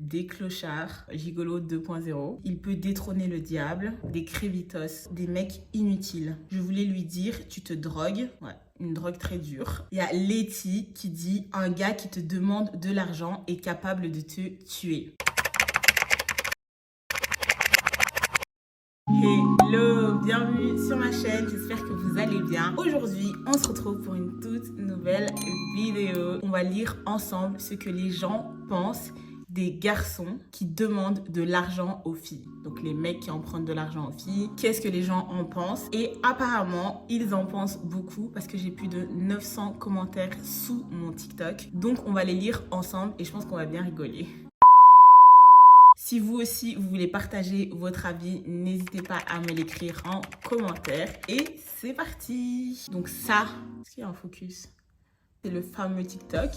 des clochards, gigolo 2.0. Il peut détrôner le diable, des crévitos, des mecs inutiles. Je voulais lui dire, tu te drogues. Ouais. Une drogue très dure. Il y a Letty qui dit, un gars qui te demande de l'argent est capable de te tuer. Hello, bienvenue sur ma chaîne, j'espère que vous allez bien. Aujourd'hui, on se retrouve pour une toute nouvelle vidéo. On va lire ensemble ce que les gens pensent des garçons qui demandent de l'argent aux filles. Donc les mecs qui empruntent de l'argent aux filles. Qu'est-ce que les gens en pensent? Et apparemment, ils en pensent beaucoup parce que j'ai plus de 900 commentaires sous mon TikTok. Donc on va les lire ensemble et je pense qu'on va bien rigoler. Si vous aussi, vous voulez partager votre avis, n'hésitez pas à me l'écrire en commentaire. Et c'est parti! Donc ça, est-ce qu'il y a un focus? C'est le fameux TikTok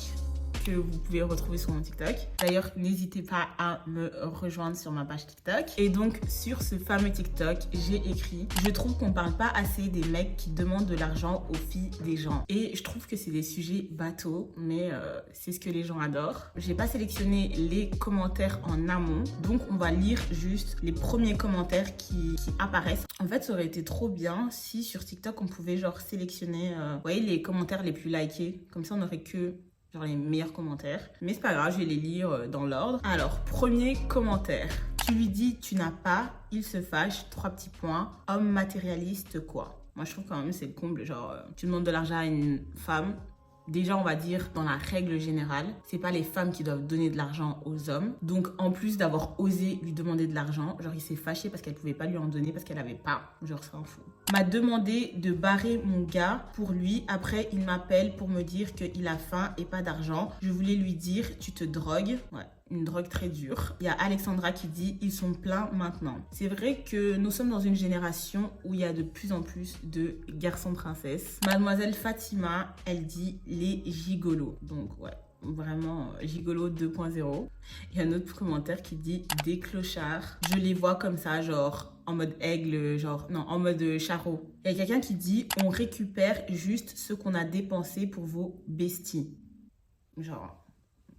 que vous pouvez retrouver sur mon TikTok. D'ailleurs, n'hésitez pas à me rejoindre sur ma page TikTok. Et donc, sur ce fameux TikTok, j'ai écrit « Je trouve qu'on parle pas assez des mecs qui demandent de l'argent aux filles des gens. » Et je trouve que c'est des sujets bateaux, mais c'est ce que les gens adorent. J'ai pas sélectionné les commentaires en amont, donc on va lire juste les premiers commentaires qui apparaissent. En fait, ça aurait été trop bien si sur TikTok, on pouvait genre sélectionner vous voyez, les commentaires les plus likés. Comme ça, on n'aurait que genre les meilleurs commentaires. Mais c'est pas grave, je vais les lire dans l'ordre. Alors, premier commentaire. Tu lui dis tu n'as pas, il se fâche, 3 petits points. Homme matérialiste quoi? Moi je trouve quand même c'est le comble, genre tu demandes de l'argent à une femme. Déjà, on va dire, dans la règle générale, c'est pas les femmes qui doivent donner de l'argent aux hommes. Donc, en plus d'avoir osé lui demander de l'argent, genre, il s'est fâché parce qu'elle pouvait pas lui en donner parce qu'elle avait pas. Genre, c'est un fou. M'a demandé de barrer mon gars pour lui. Après, il m'appelle pour me dire qu'il a faim et pas d'argent. Je voulais lui dire, tu te drogues. Ouais. Une drogue très dure. Il y a Alexandra qui dit « Ils sont pleins maintenant ». C'est vrai que nous sommes dans une génération où il y a de plus en plus de garçons princesses. Mademoiselle Fatima, elle dit « Les gigolos ». Donc ouais, vraiment gigolo 2.0. Il y a un autre commentaire qui dit « Des clochards ». Je les vois comme ça, genre en mode aigle, genre non, en mode charreau. Il y a quelqu'un qui dit « On récupère juste ce qu'on a dépensé pour vos besties ». Genre...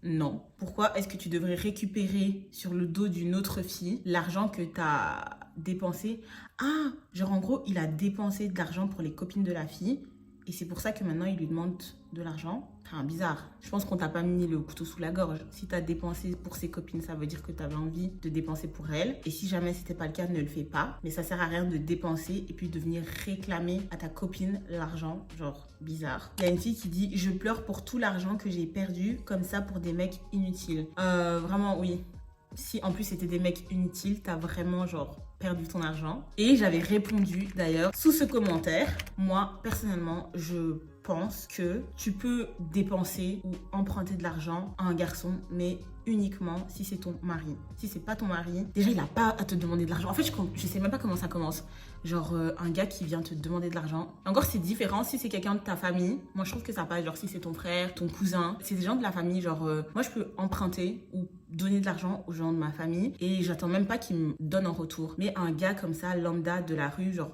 non. Pourquoi est-ce que tu devrais récupérer sur le dos d'une autre fille l'argent que tu as dépensé? Ah, genre en gros, il a dépensé de l'argent pour les copines de la fille et c'est pour ça que maintenant il lui demande de l'argent. Enfin, bizarre. Je pense qu'on t'a pas mis le couteau sous la gorge. Si tu as dépensé pour ses copines, ça veut dire que tu avais envie de dépenser pour elles. Et si jamais c'était pas le cas, ne le fais pas. Mais ça sert à rien de dépenser et puis de venir réclamer à ta copine l'argent. Genre, bizarre. Il y a une fille qui dit « Je pleure pour tout l'argent que j'ai perdu comme ça pour des mecs inutiles. » Vraiment, oui. Si en plus c'était des mecs inutiles, t'as vraiment genre perdu ton argent. Et j'avais répondu d'ailleurs sous ce commentaire. Moi, personnellement, je pense que tu peux dépenser ou emprunter de l'argent à un garçon, mais uniquement si c'est ton mari. Si c'est pas ton mari, déjà il a pas à te demander de l'argent. En fait, je sais même pas comment ça commence. Genre un gars qui vient te demander de l'argent. Encore c'est différent si c'est quelqu'un de ta famille. Moi je trouve que ça passe, genre si c'est ton frère, ton cousin. C'est des gens de la famille, genre moi je peux emprunter ou donner de l'argent aux gens de ma famille et j'attends même pas qu'ils me donnent en retour. Mais un gars comme ça, lambda de la rue, genre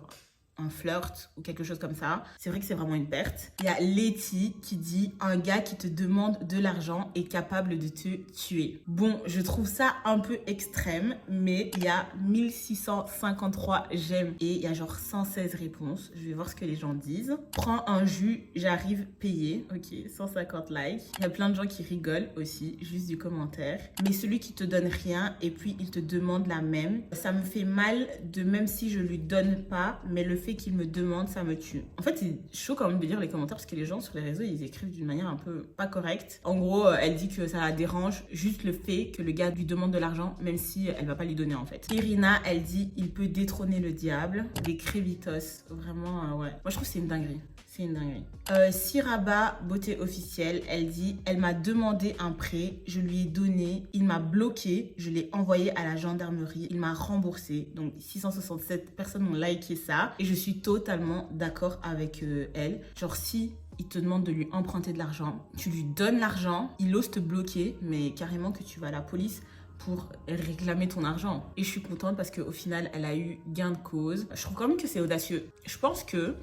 un flirt ou quelque chose comme ça, c'est vrai que c'est vraiment une perte. Il y a Letty qui dit « Un gars qui te demande de l'argent est capable de te tuer ». Bon, je trouve ça un peu extrême, mais il y a 1653 j'aime et il y a genre 116 réponses. Je vais voir ce que les gens disent. Prends un jus, j'arrive payé. Ok, 150 likes. Il y a plein de gens qui rigolent aussi, juste du commentaire. Mais celui qui te donne rien et puis il te demande la même, ça me fait mal de même si je lui donne pas, mais le fait qu'il me demande, ça me tue. En fait, c'est chaud quand même de lire les commentaires parce que les gens sur les réseaux, ils écrivent d'une manière un peu pas correcte. En gros, elle dit que ça la dérange juste le fait que le gars lui demande de l'argent, même si elle va pas lui donner en fait. Irina, elle dit il peut détrôner le diable. Des crévitos, vraiment, ouais. Moi, je trouve que c'est une dinguerie. C'est une dinguerie. Siraba, beauté officielle, elle dit « Elle m'a demandé un prêt, je lui ai donné, il m'a bloqué, je l'ai envoyé à la gendarmerie, il m'a remboursé. » Donc 667 personnes ont liké ça et je suis totalement d'accord avec elle. Genre si il te demande de lui emprunter de l'argent, tu lui donnes l'argent, il ose te bloquer, mais carrément que tu vas à la police pour réclamer ton argent. Et je suis contente parce qu'au final, elle a eu gain de cause. Je trouve quand même que c'est audacieux. Je pense que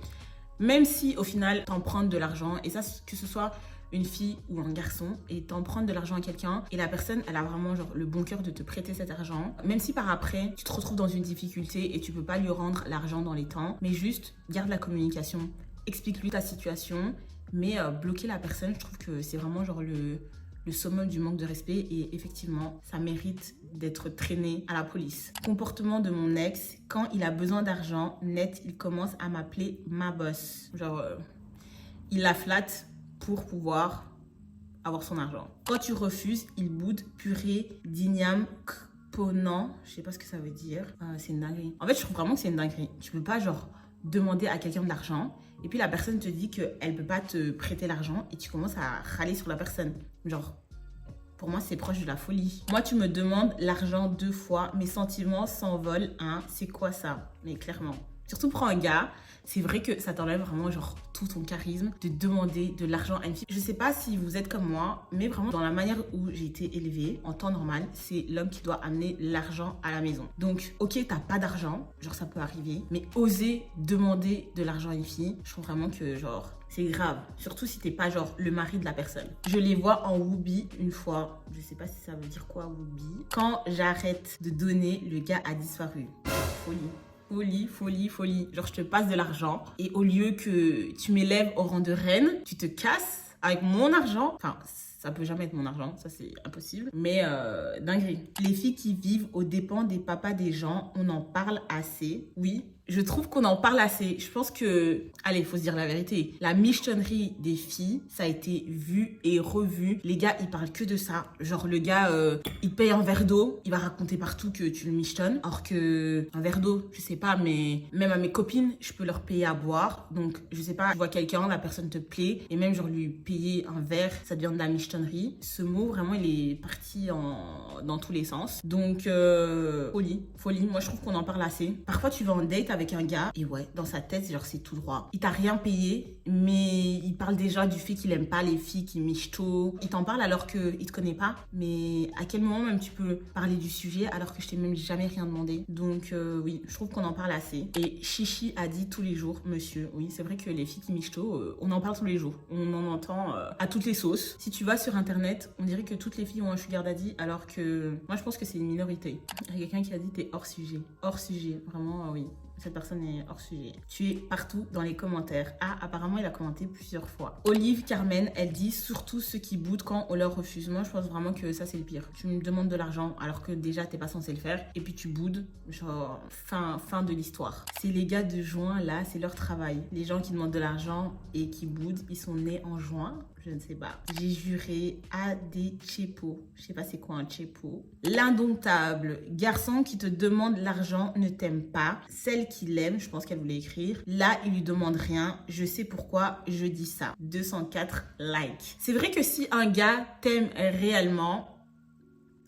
même si au final t'empruntes de l'argent et ça que ce soit une fille ou un garçon et t'empruntes de l'argent à quelqu'un et la personne, elle a vraiment genre le bon cœur de te prêter cet argent, même si par après, tu te retrouves dans une difficulté et tu peux pas lui rendre l'argent dans les temps, mais juste garde la communication, explique-lui ta situation, mais bloquer la personne, je trouve que c'est vraiment genre le summum du manque de respect et effectivement, ça mérite d'être traîné à la police. Comportement de mon ex, quand il a besoin d'argent, net, il commence à m'appeler ma boss. Genre, il la flatte pour pouvoir avoir son argent. Quand tu refuses, il boude purée d'igname ponant. Je sais pas ce que ça veut dire. C'est une dinguerie. En fait, je trouve vraiment que c'est une dinguerie. Tu peux pas genre demander à quelqu'un de l'argent et puis la personne te dit qu'elle peut pas te prêter l'argent et tu commences à râler sur la personne. Genre, pour moi, c'est proche de la folie. Moi, tu me demandes l'argent 2 fois, mes sentiments s'envolent, hein. C'est quoi ça? Mais clairement. Surtout pour un gars, c'est vrai que ça t'enlève vraiment genre tout ton charisme de demander de l'argent à une fille. Je sais pas si vous êtes comme moi, mais vraiment dans la manière où j'ai été élevée, en temps normal, c'est l'homme qui doit amener l'argent à la maison. Donc, ok, t'as pas d'argent, genre ça peut arriver, mais oser demander de l'argent à une fille, je trouve vraiment que genre c'est grave. Surtout si t'es pas genre le mari de la personne. Je les vois en Whoopi une fois, je sais pas si ça veut dire quoi Whoopi. Quand j'arrête de donner, le gars a disparu. Folie. Folie, folie, folie. Genre, je te passe de l'argent et au lieu que tu m'élèves au rang de reine, tu te casses avec mon argent. Enfin, ça peut jamais être mon argent, ça c'est impossible. Mais dinguerie. Les filles qui vivent aux dépens des papas des gens, on en parle assez. Oui, je trouve qu'on en parle assez. Je pense que, allez, il faut se dire la vérité. La michetonnerie des filles, ça a été vu et revu. Les gars, ils parlent que de ça. Genre, le gars, il paye un verre d'eau. Il va raconter partout que tu le michetonnes. Or que un verre d'eau, je sais pas, mais même à mes copines, je peux leur payer à boire. Donc, je sais pas, tu vois quelqu'un, la personne te plaît. Et même, genre, lui payer un verre, ça devient de la michetonnerie. Ce mot, vraiment, il est parti dans tous les sens. Donc, folie, folie. Moi, je trouve qu'on en parle assez. Parfois, tu vas en date avec un gars et ouais, dans sa tête, genre c'est tout droit. Il t'a rien payé, mais il parle déjà du fait qu'il aime pas les filles qui michto. Il t'en parle alors qu'il te connaît pas. Mais à quel moment même tu peux parler du sujet alors que je t'ai même jamais rien demandé. Donc oui, je trouve qu'on en parle assez. Et Chichi a dit tous les jours, monsieur, oui, c'est vrai que les filles qui michto, on en parle tous les jours. On en entend à toutes les sauces. Si tu vas sur internet, on dirait que toutes les filles ont un sugar daddy alors que moi je pense que c'est une minorité. Il y a quelqu'un qui a dit t'es hors sujet. Hors sujet, vraiment oui. Cette personne est hors sujet. Tu es partout dans les commentaires. Ah, apparemment, il a commenté plusieurs fois. Olive Carmen, elle dit surtout ceux qui boudent quand on leur refuse. Moi, je pense vraiment que ça, c'est le pire. Tu me demandes de l'argent alors que déjà, t'es pas censé le faire. Et puis, tu boudes. Genre, fin de l'histoire. C'est les gars de juin, là, c'est leur travail. Les gens qui demandent de l'argent et qui boudent, ils sont nés en juin. Je ne sais pas. J'ai juré à des chepos. Je sais pas c'est quoi un chepo. L'indomptable. Garçon qui te demande l'argent ne t'aime pas. Celle qui l'aime, je pense qu'elle voulait écrire. Là, il lui demande rien. Je sais pourquoi je dis ça. 204 likes. C'est vrai que si un gars t'aime réellement,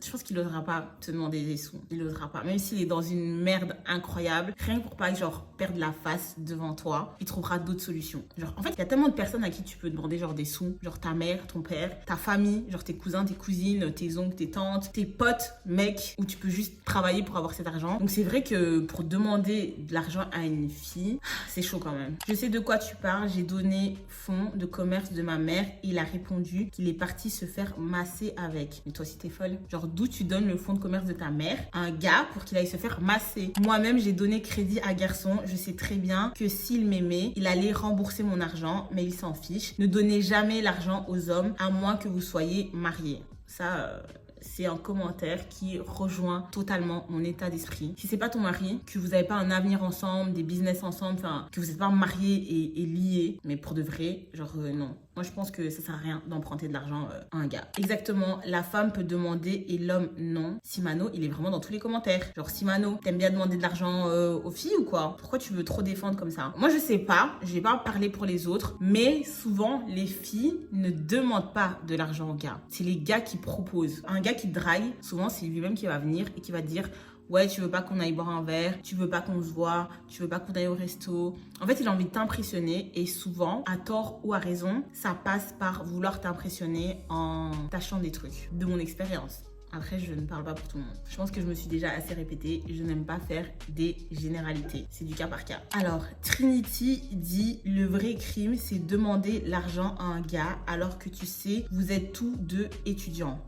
je pense qu'il n'osera pas te demander des sous. Il n'osera pas. Même s'il est dans une merde incroyable, rien que pour pas genre perdre la face devant toi, il trouvera d'autres solutions. Genre, en fait, il y a tellement de personnes à qui tu peux demander genre des sous. Genre ta mère, ton père, ta famille, genre tes cousins, tes cousines, tes oncles, tes tantes, tes potes, mecs, où tu peux juste travailler pour avoir cet argent. Donc c'est vrai que pour demander de l'argent à une fille, c'est chaud quand même. Je sais de quoi tu parles. J'ai donné fonds de commerce de ma mère. Il a répondu qu'il est parti se faire masser avec. Mais toi aussi t'es folle. Genre d'où tu donnes le fonds de commerce de ta mère à un gars pour qu'il aille se faire masser. Moi-même, j'ai donné crédit à garçon. Je sais très bien que s'il m'aimait, il allait rembourser mon argent, mais il s'en fiche. Ne donnez jamais l'argent aux hommes, à moins que vous soyez mariés. Ça... c'est un commentaire qui rejoint totalement mon état d'esprit. Si c'est pas ton mari, que vous n'avez pas un avenir ensemble, des business ensemble, enfin, que vous n'êtes pas mariés et liés, mais pour de vrai, genre non. Moi, je pense que ça sert à rien d'emprunter de l'argent à un gars. Exactement, la femme peut demander et l'homme non. Simano, il est vraiment dans tous les commentaires. Genre, Simano, t'aimes bien demander de l'argent aux filles ou quoi? Pourquoi tu veux trop défendre comme ça? Moi, je sais pas, je vais pas parler pour les autres, mais souvent, les filles ne demandent pas de l'argent aux gars. C'est les gars qui proposent. Un gars qui drague, souvent, c'est lui-même qui va venir et qui va dire... ouais, tu veux pas qu'on aille boire un verre, tu veux pas qu'on se voit, tu veux pas qu'on aille au resto. En fait, il a envie de t'impressionner et souvent, à tort ou à raison, ça passe par vouloir t'impressionner en tâchant des trucs. De mon expérience. Après, je ne parle pas pour tout le monde. Je pense que je me suis déjà assez répétée. Je n'aime pas faire des généralités. C'est du cas par cas. Alors, Trinity dit le vrai crime, c'est demander l'argent à un gars alors que tu sais, vous êtes tous deux étudiants.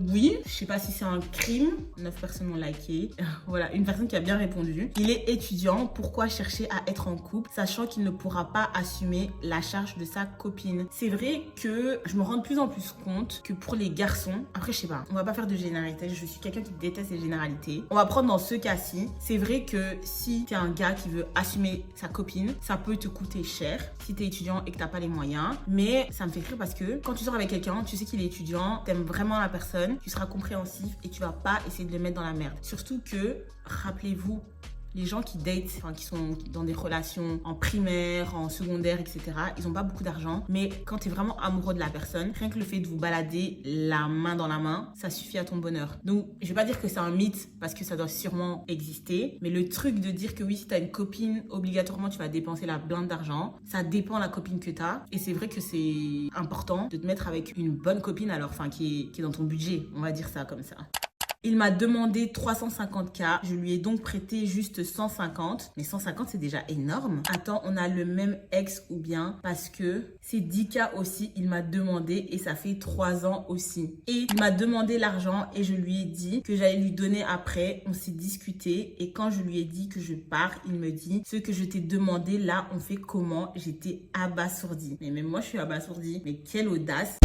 Oui. Je sais pas si c'est un crime. 9 personnes m'ont liké. Voilà, une personne qui a bien répondu. Il est étudiant. Pourquoi chercher à être en couple, sachant qu'il ne pourra pas assumer la charge de sa copine? C'est vrai que je me rends de plus en plus compte que pour les garçons, après je sais pas, on va pas faire de généralité, je suis quelqu'un qui déteste les généralités. On va prendre dans ce cas-ci, c'est vrai que si t'es un gars qui veut assumer sa copine, ça peut te coûter cher si t'es étudiant et que t'as pas les moyens. Mais ça me fait rire parce que quand tu sors avec quelqu'un, tu sais qu'il est étudiant, t'aimes vraiment la personne, tu seras compréhensif et tu vas pas essayer de le mettre dans la merde. Surtout que, rappelez-vous, les gens qui datent, enfin qui sont dans des relations en primaire, en secondaire, etc., ils n'ont pas beaucoup d'argent. Mais quand tu es vraiment amoureux de la personne, rien que le fait de vous balader la main dans la main, ça suffit à ton bonheur. Donc, je vais pas dire que c'est un mythe parce que ça doit sûrement exister. Mais le truc de dire que oui, si tu as une copine, obligatoirement, tu vas dépenser la blinde d'argent, ça dépend de la copine que tu as. Et c'est vrai que c'est important de te mettre avec une bonne copine, alors, enfin, qui est dans ton budget. On va dire ça comme ça. Il m'a demandé 350K, je lui ai donc prêté juste 150. Mais 150, c'est déjà énorme. Attends, on a le même ex ou bien parce que c'est 10K aussi, il m'a demandé et ça fait 3 ans aussi. Et il m'a demandé l'argent et je lui ai dit que j'allais lui donner après. On s'est discuté et quand je lui ai dit que je pars, il me dit ce que je t'ai demandé là, on fait comment? J'étais abasourdie. Mais même moi, je suis abasourdie. Mais quelle audace!